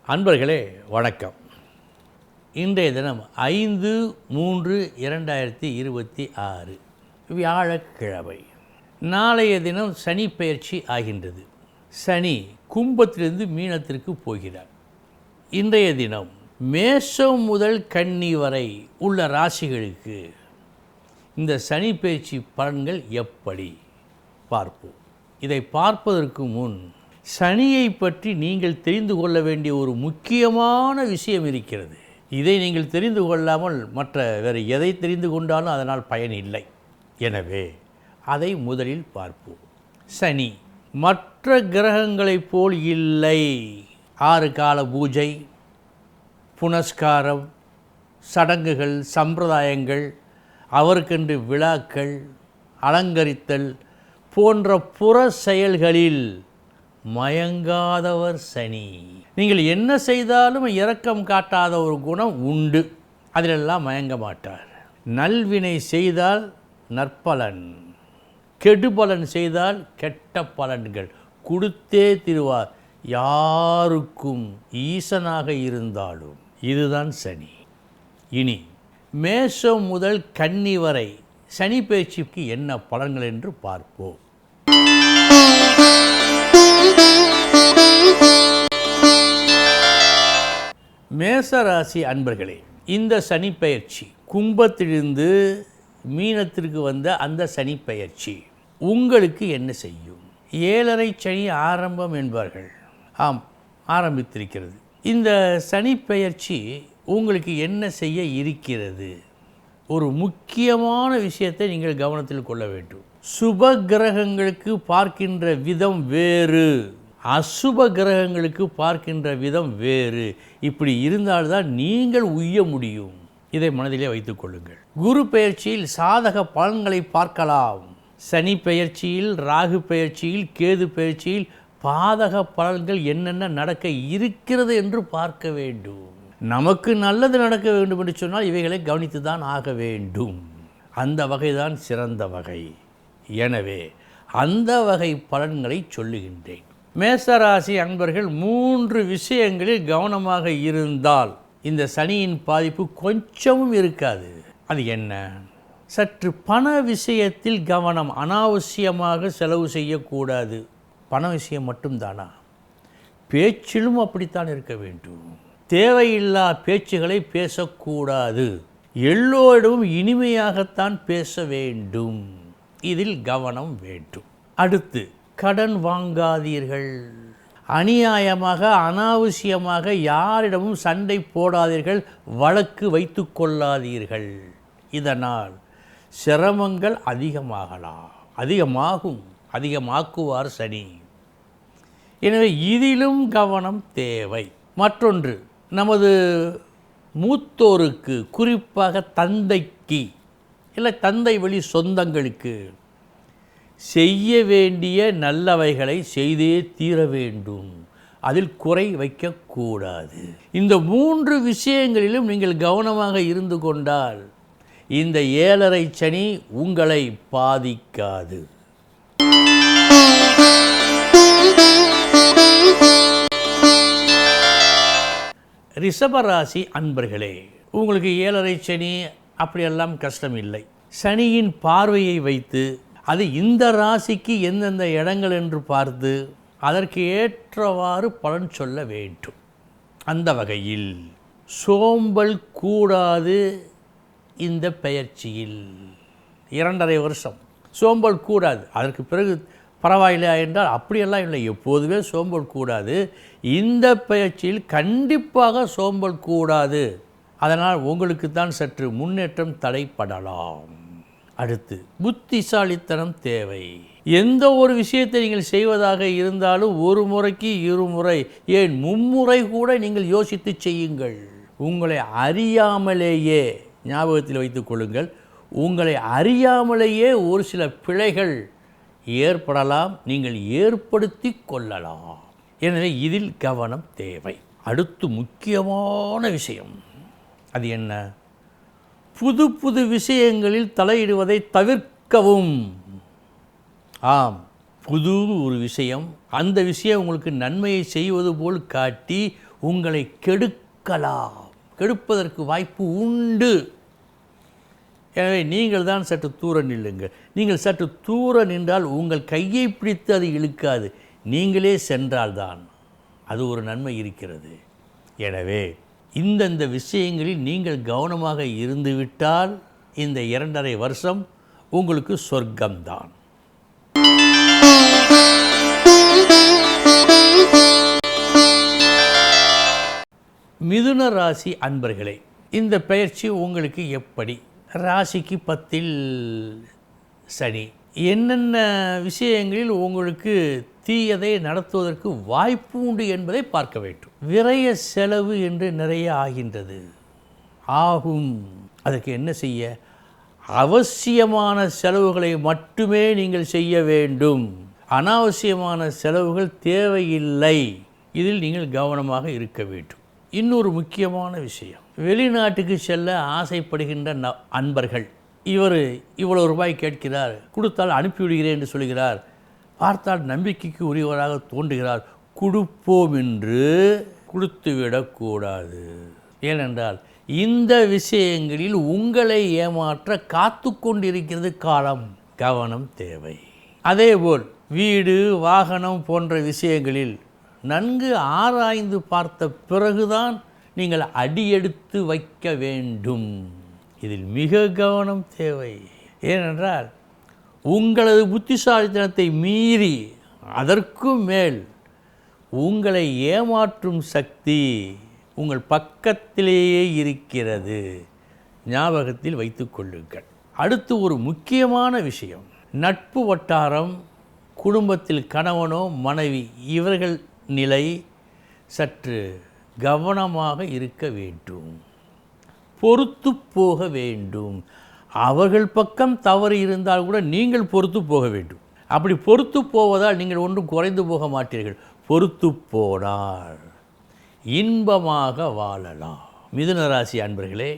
அன்பர்களே வணக்கம். இன்றைய தினம் 5/3/2026 வியாழக்கிழமை. நாளைய தினம் சனி பெயர்ச்சி ஆகின்றது. சனி கும்பத்திலிருந்து மீனத்திற்கு போகிறார். இன்றைய தினம் மேஷம் முதல் கன்னி வரை உள்ள ராசிகளுக்கு இந்த சனி பெயர்ச்சி பலன்கள் எப்படி பார்ப்போம். இதை பார்ப்பதற்கு முன் சனியை பற்றி நீங்கள் தெரிந்து கொள்ள வேண்டிய ஒரு முக்கியமான விஷயம் இருக்கிறது. இதை நீங்கள் தெரிந்து கொள்ளாமல் மற்ற வேறு எதை தெரிந்து கொண்டாலும் அதனால் பயன் இல்லை. எனவே அதை முதலில் பார்ப்போம். சனி மற்ற கிரகங்களைப் போல் இல்லை. 6 கால பூஜை, புனஸ்காரம், சடங்குகள், சம்பிரதாயங்கள், அவருக்கென்று விழாக்கள், அலங்கரித்தல் போன்ற புற செயல்களில் மயங்காதவர் சனி. நீங்கள் என்ன செய்தாலும் இரக்கம் காட்டாத ஒரு குணம் உண்டு. அதிலெல்லாம் மயங்க மாட்டார். நல்வினை செய்தால் நற்பலன், கெடுபலன் செய்தால் கெட்ட பலன்கள் கொடுத்தே திருவார். யாருக்கும் ஈசனாக இருந்தாலும் இதுதான் சனி. இனி மேஷம் முதல் கன்னி வரை சனி பெயர்ச்சிக்கு என்ன பலன்கள் என்று பார்ப்போம். மேசராசி அன்பர்களே, இந்த சனி பெயர்ச்சி கும்பத்திலிருந்து மீனத்திற்கு வந்த அந்த சனி பெயர்ச்சி உங்களுக்கு என்ன செய்யும்? 7.5 சனி ஆரம்பம் என்பார்கள். ஆம், ஆரம்பித்திருக்கிறது. இந்த சனி பெயர்ச்சி உங்களுக்கு என்ன செய்ய இருக்கிறது? ஒரு முக்கியமான விஷயத்தை நீங்கள் கவனத்தில் கொள்ள வேண்டும். சுப கிரகங்களுக்கு பார்க்கின்ற விதம் வேறு, அசுப கிரகங்களுக்கு பார்க்கின்ற விதம் வேறு. இப்படி இருந்தால்தான் நீங்கள் உய்ய முடியும். இதை மனதிலே வைத்துக் கொள்ளுங்கள். குரு பெயர்ச்சியில் சாதக பலன்களை பார்க்கலாம். சனி பெயர்ச்சியில், ராகு பெயர்ச்சியில், கேது பெயர்ச்சியில் பாதக பலன்கள் என்னென்ன நடக்க இருக்கிறது என்று பார்க்க வேண்டும். நமக்கு நல்லது நடக்க வேண்டும் என்று சொன்னால் இவைகளை கவனித்து தான் ஆக வேண்டும். அந்த வகைதான் சிறந்த வகை. எனவே அந்த வகை பலன்களை சொல்லுகின்றேன். மேசராசி அன்பர்கள் 3 விஷயங்களில் கவனமாக இருந்தால் இந்த சனியின் பாதிப்பு கொஞ்சமும் இருக்காது. அது என்ன? சற்று பண விஷயத்தில் கவனம். அனாவசியமாக செலவு செய்யக்கூடாது. பண விஷயம் மட்டும்தானா? பேச்சிலும் அப்படித்தான் இருக்க வேண்டும். தேவையில்லா பேச்சுகளை பேசக்கூடாது. எல்லோரிடமும் இனிமையாகத்தான் பேச வேண்டும். இதில் கவனம் வேண்டும். அடுத்து, கடன் வாங்காதீர்கள். அநியாயமாக அனாவசியமாக யாரிடமும் சண்டை போடாதீர்கள். வழக்கு வைத்து கொள்ளாதீர்கள். இதனால் சிரமங்கள் அதிகமாக்குவார் சனி. எனவே இதிலும் கவனம் தேவை. மற்றொன்று, நமது மூத்தோருக்கு, குறிப்பாக தந்தைக்கு இல்லை தந்தை வழி சொந்தங்களுக்கு செய்ய வேண்டிய நல்லவைகளை செய்தே தீர வேண்டும். அதில் குறை வைக்கக்கூடாது. இந்த 3 விஷயங்களிலும் நீங்கள் கவனமாக இருந்து கொண்டால் இந்த 7.5 சனி உங்களை பாதிக்காது. ரிஷபராசி அன்பர்களே, உங்களுக்கு 7.5 சனி அப்படியெல்லாம் கஷ்டம் இல்லை. சனியின் பார்வையை வைத்து அது இந்த ராசிக்கு எந்தெந்த இடங்கள் என்று பார்த்து அதற்கு ஏற்றவாறு பலன் சொல்ல வேண்டும். அந்த வகையில் சோம்பல் கூடாது. இந்த பெயர்ச்சியில் 2.5 வருஷம் சோம்பல் கூடாது. அதற்கு பிறகு பரவாயில்லை என்றால் அப்படியெல்லாம் இல்லை. எப்போதுமே சோம்பல் கூடாது. இந்த பெயர்ச்சியில் கண்டிப்பாக சோம்பல் கூடாது. அதனால் உங்களுக்கு தான் சற்று முன்னேற்றம் தடைப்படலாம். அடுத்து, புத்திசாலித்தனம் தேவை. எந்த ஒரு விஷயத்தை நீங்கள் செய்வதாக இருந்தாலும் 1 முறைக்கு 2 முறை, ஏன் 3 முறை கூட நீங்கள் யோசித்து செய்யுங்கள். உங்களை அறியாமலேயே, ஞாபகத்தில் வைத்துக் கொள்ளுங்கள், உங்களை அறியாமலேயே ஒரு சில பிழைகள் ஏற்படலாம். நீங்கள் ஏற்படுத்தி கொள்ளலாம். எனவே இதில் கவனம் தேவை. அடுத்து முக்கியமான விஷயம், அது என்ன? புது புது விஷயங்களில் தலையிடுவதை தவிர்க்கவும். ஆம், புது ஒரு விஷயம், அந்த விஷயம் உங்களுக்கு நன்மையை செய்வது போல் காட்டி உங்களை கெடுக்கலாம், கெடுப்பதற்கு வாய்ப்பு உண்டு. எனவே நீங்கள் தான் சற்று தூர நில்லுங்கள். நீங்கள் சற்று தூர நின்றால் உங்கள் கையை பிடித்து அது இழுக்காது, நீங்களே சென்றால்தான் அது ஒரு நன்மை இருக்கிறது. எனவே இந்தந்த விஷயங்களில் நீங்கள் கவனமாக இருந்துவிட்டால் இந்த 2.5 வருஷம் உங்களுக்கு சொர்க்கம்தான். மிதுன ராசி அன்பர்களே, இந்த பெயர்ச்சி உங்களுக்கு எப்படி? ராசிக்கு 10ல் சனி. என்னென்ன விஷயங்களில் உங்களுக்கு தீயதை நடத்துவதற்கு வாய்ப்பு உண்டு என்பதை பார்க்க வேண்டும். விரய செலவு என்று நிறைய ஆகின்றது, ஆகும். அதற்கு என்ன செய்ய? அவசியமான செலவுகளை மட்டுமே நீங்கள் செய்ய வேண்டும். அனாவசியமான செலவுகள் தேவையில்லை. இதில் நீங்கள் கவனமாக இருக்க வேண்டும். இன்னொரு முக்கியமான விஷயம், வெளிநாட்டுக்கு செல்ல ஆசைப்படுகின்ற அன்பர்கள், இவர் இவ்வளவு ரூபாய் கேட்கிறார், கொடுத்தால் அனுப்பிவிடுகிறேன் என்று சொல்கிறார். பார்த்தால் நம்பிக்கைக்கு உரியவராக தோன்றுகிறார். கொடுப்போம் என்று கொடுத்துவிடக்கூடாது. ஏனென்றால் இந்த விஷயங்களில் உங்களை ஏமாற்ற காத்து கொண்டிருக்கிறது காலம். கவனம் தேவை. அதேபோல் வீடு வாகனம் போன்ற விஷயங்களில் நன்கு ஆராய்ந்து பார்த்த பிறகுதான் நீங்கள் அடியெடுத்து வைக்க வேண்டும். இதில் மிக கவனம் தேவை. ஏனென்றால் உங்களது புத்திசாலித்தனத்தை மீறி அதற்கும் மேல் உங்களை ஏமாற்றும் சக்தி உங்கள் பக்கத்திலேயே இருக்கிறது. ஞாபகத்தில் வைத்து கொள்ளுங்கள். அடுத்து ஒரு முக்கியமான விஷயம், நட்பு வட்டாரம், குடும்பத்தில் கணவனோ மனைவி இவர்கள் நிலை சற்று கவனமாக இருக்க வேண்டும். பொறுத்து போக வேண்டும். அவர்கள் பக்கம் தவறு இருந்தால் கூட நீங்கள் பொறுத்து போக வேண்டும். அப்படி பொறுத்து போவதால் நீங்கள் ஒன்றும் குறைந்து போக மாட்டீர்கள். பொறுத்து போனால் இன்பமாக வாழலாம். மிதுன ராசி அன்பர்களே,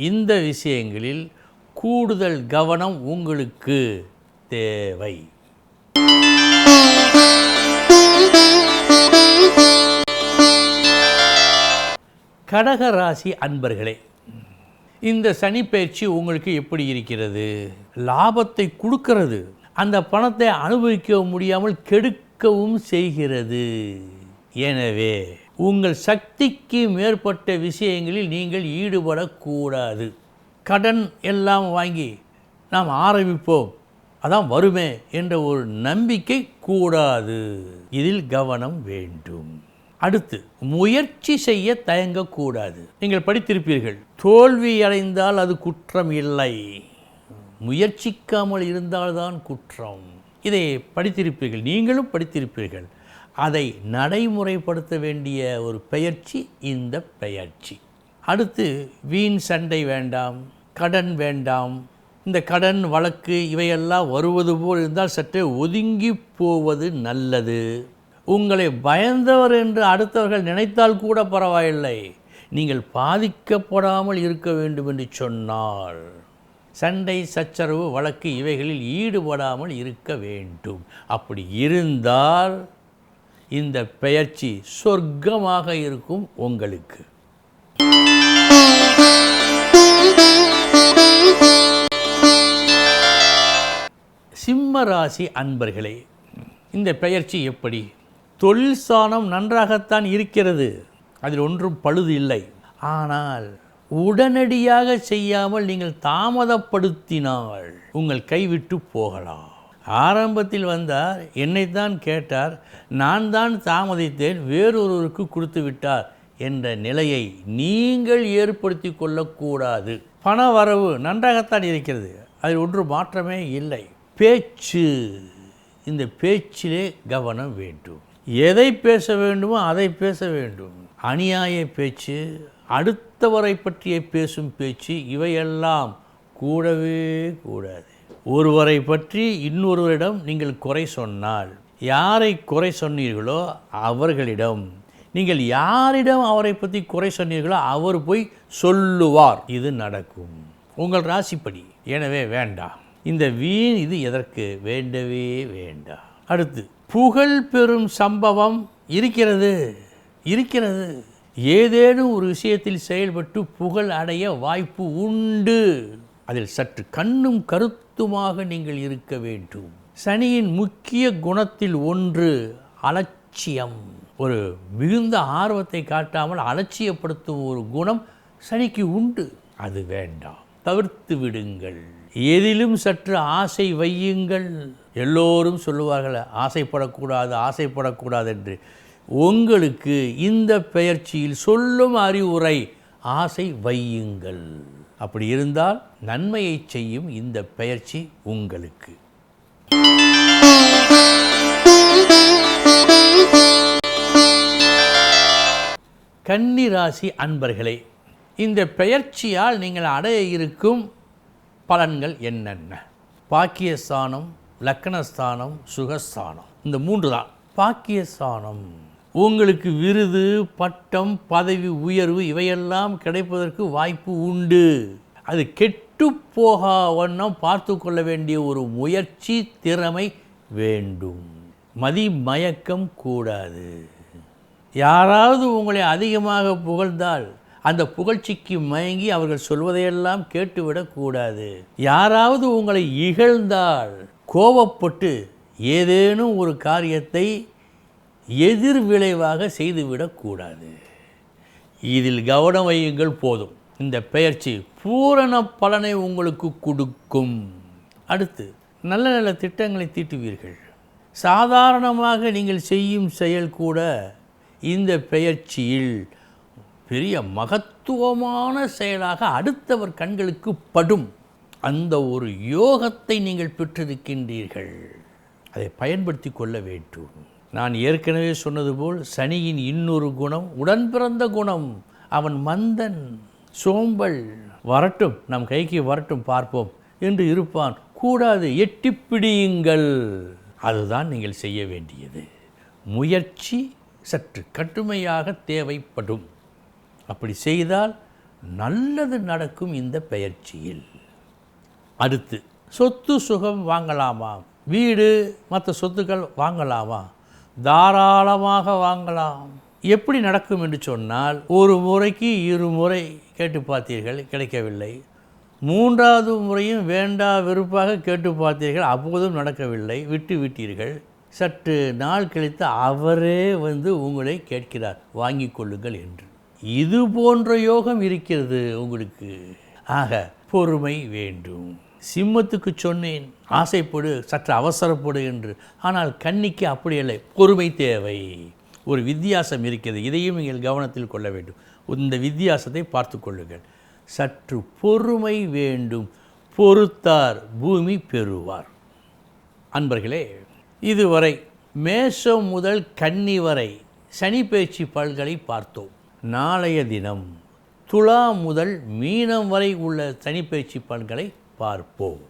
இந்த விஷயங்களில் கூடுதல் கவனம் உங்களுக்கு தேவை. கடக ராசி அன்பர்களே, இந்த சனி பயிற்சி உங்களுக்கு எப்படி இருக்கிறது? லாபத்தை கொடுக்கிறது, அந்த பணத்தை அனுபவிக்க முடியாமல் கெடுக்கவும் செய்கிறது. எனவே உங்கள் சக்திக்கு மேற்பட்ட விஷயங்களில் நீங்கள் ஈடுபடக்கூடாது. கடன் எல்லாம் வாங்கி நாம் ஆரம்பிப்போம், அதான் வருமே என்ற ஒரு நம்பிக்கை கூடாது. இதில் கவனம் வேண்டும். அடுத்து, முயற்சி செய்ய தயங்கக்கூடாது. நீங்கள் படித்திருப்பீர்கள், தோல்வி அடைந்தால் அது குற்றம் இல்லை, முயற்சிக்காமல் இருந்தால்தான் குற்றம். இதை படித்திருப்பீர்கள், நீங்களும் படித்திருப்பீர்கள். அதை நடைமுறைப்படுத்த வேண்டிய ஒரு பயிற்சி இந்த பயிற்சி. அடுத்து, வீண் சண்டை வேண்டாம், கடன் வேண்டாம். இந்த கடன் வழக்கு இவையெல்லாம் வருவது போல் இருந்தால் சற்றே ஒதுங்கி போவது நல்லது. உங்களை பயந்தவர் என்று அடுத்தவர்கள் நினைத்தால் கூட பரவாயில்லை, நீங்கள் பாதிக்கப்படாமல் இருக்க வேண்டும் என்று சொன்னால் சண்டை சச்சரவு வழக்கு இவைகளில் ஈடுபடாமல் இருக்க வேண்டும். அப்படி இருந்தால் இந்த பெயர்ச்சி சொர்க்கமாக இருக்கும் உங்களுக்கு. சிம்ம ராசி அன்பர்களே, இந்த பெயர்ச்சி எப்படி? தொழில் ஸ்தானம் நன்றாகத்தான் இருக்கிறது, அதில் ஒன்றும் பழுது இல்லை. ஆனால் உடனடியாக செய்யாமல் நீங்கள் தாமதப்படுத்தினால் உங்கள் கைவிட்டு போகலாம். ஆரம்பத்தில் வந்தார், என்னைத்தான் கேட்டார், நான் தான் தாமதித்தேன், வேறொருவருக்கு கொடுத்து விட்டார் என்ற நிலையை நீங்கள் ஏற்படுத்தி கொள்ளக்கூடாது. பண வரவு நன்றாகத்தான் இருக்கிறது, அதில் ஒன்று மாற்றமே இல்லை. பேச்சு, இந்த பேச்சிலே கவனம் வேண்டும். எதை பேச வேண்டுமோ அதை பேச வேண்டும். அநியாய பேச்சு, அடுத்தவரை பற்றிய பேசும் பேச்சு இவையெல்லாம் கூடவே கூடாது. ஒருவரை பற்றி இன்னொருவரிடம் நீங்கள் குறை சொன்னால், யாரை குறை சொன்னீர்களோ அவர்களிடம், நீங்கள் யாரிடம் அவரை பற்றி குறை சொன்னீர்களோ அவர் போய் சொல்லுவார். இது நடக்கும் உங்கள் ராசிப்படி. எனவே வேண்டாம், இந்த வீண் இது எதற்கு? வேண்டவே வேண்டாம். அடுத்து, புகழ் பெறும் சம்பவம் இருக்கிறது. ஏதேனும் ஒரு விஷயத்தில் செயல்பட்டு புகழ் அடைய வாய்ப்பு உண்டு. அதில் சற்று கண்ணும் கருத்துமாக நீங்கள் இருக்க வேண்டும். சனியின் முக்கிய குணத்தில் ஒன்று அலட்சியம். ஒரு மிகுந்த ஆர்வத்தை காட்டாமல் அலட்சியப்படுத்தும் ஒரு குணம் சனிக்கு உண்டு. அது வேண்டாம், தவிர்த்து விடுங்கள். எதிலும் சற்று ஆசை வையுங்கள். எல்லோரும் சொல்லுவார்கள் ஆசைப்படக்கூடாது என்று. உங்களுக்கு இந்த பெயர்ச்சியில் சொல்லும் அறிவுரை, ஆசை வையுங்கள். அப்படி இருந்தால் நன்மையை செய்யும் இந்த பெயர்ச்சி உங்களுக்கு. கன்னி ராசி அன்பர்களே, இந்த பெயர்ச்சியால் நீங்கள் அடைய இருக்கும் பலன்கள் என்னென்ன? பாக்கியஸ்தானம், லக்னஸ்தானம், சுகஸ்தானம், இந்த 3 தான். பாக்கியஸ்தானம் உங்களுக்கு விருது, பட்டம், பதவி உயர்வு இவையெல்லாம் கிடைப்பதற்கு வாய்ப்பு உண்டு. அது கெட்டு போகா வண்ணம் பார்த்து கொள்ள வேண்டிய ஒரு முயற்சி, திறமை வேண்டும். மதிமயக்கம் கூடாது. யாராவது உங்களை அதிகமாக புகழ்ந்தால் அந்த புகழ்ச்சிக்கு மயங்கி அவர்கள் சொல்வதையெல்லாம் கேட்டுவிடக்கூடாது. யாராவது உங்களை இகழ்ந்தால் கோபப்பட்டு ஏதேனும் ஒரு காரியத்தை எதிர் விளைவாக செய்துவிடக்கூடாது. இதில் கவனம் வையுங்கள் போதும். இந்த பெயர்ச்சி பூரண பலனை உங்களுக்கு கொடுக்கும். அடுத்து, நல்ல நல்ல திட்டங்களை தீட்டுவீர்கள். சாதாரணமாக நீங்கள் செய்யும் செயல் கூட இந்த பெயர்ச்சியில் பெரிய மகத்துவமான செயலாக அடுத்தவர் கண்களுக்கு படும். அந்த ஒரு யோகத்தை நீங்கள் பெற்றிருக்கின்றீர்கள். அதை பயன்படுத்தி கொள்ள வேண்டும். நான் ஏற்கனவே சொன்னது போல் சனியின் இன்னொரு குணம் உடன் பிறந்த குணம். அவன் மந்தன், சோம்பல். வரட்டும், நம் கைக்கு வரட்டும், பார்ப்போம் என்று இருப்பான். கூடாது, எட்டி பிடியுங்கள். அதுதான் நீங்கள் செய்ய வேண்டியது. முயற்சி சற்று கடுமையாக தேவைப்படும். அப்படி செய்தால் நல்லது நடக்கும் இந்த பெயர்ச்சியில். அடுத்து, சொத்து சுகம் வாங்கலாமா? வீடு மற்ற சொத்துக்கள் வாங்கலாமா? தாராளமாக வாங்கலாம். எப்படி நடக்கும் என்று சொன்னால், ஒரு முறைக்கு 2 முறை கேட்டு பார்த்தீர்கள், கிடைக்கவில்லை. 3வது முறையும் வேண்டா வெறுப்பாக கேட்டு பார்த்தீர்கள், அப்போதும் நடக்கவில்லை, விட்டு விட்டீர்கள். சற்று நாள் கழித்து அவரே வந்து உங்களை கேட்கிறார், வாங்கி கொள்ளுங்கள் என்று. இது போன்ற யோகம் இருக்கிறது உங்களுக்கு. ஆக பொறுமை வேண்டும். சிம்மத்துக்கு சொன்னேன், ஆசைப்படு, சற்று அவசரப்படு என்று. ஆனால் கன்னிக்கு அப்படி இல்லை, பொறுமை தேவை. ஒரு வித்தியாசம் இருக்கிறது. இதையும் நீங்கள் கவனத்தில் கொள்ள வேண்டும். இந்த வித்தியாசத்தை பார்த்து கொள்ளுங்கள். சற்று பொறுமை வேண்டும். பொறுத்தார் பூமி பெறுவார். அன்பர்களே, இதுவரை மேஷம் முதல் கன்னி வரை சனி பெயர்ச்சி பலன்களை பார்த்தோம். நாளைய தினம் துலா முதல் மீனம் வரை உள்ள சனி பெயர்ச்சி பலன்களை பார்ப்போம்.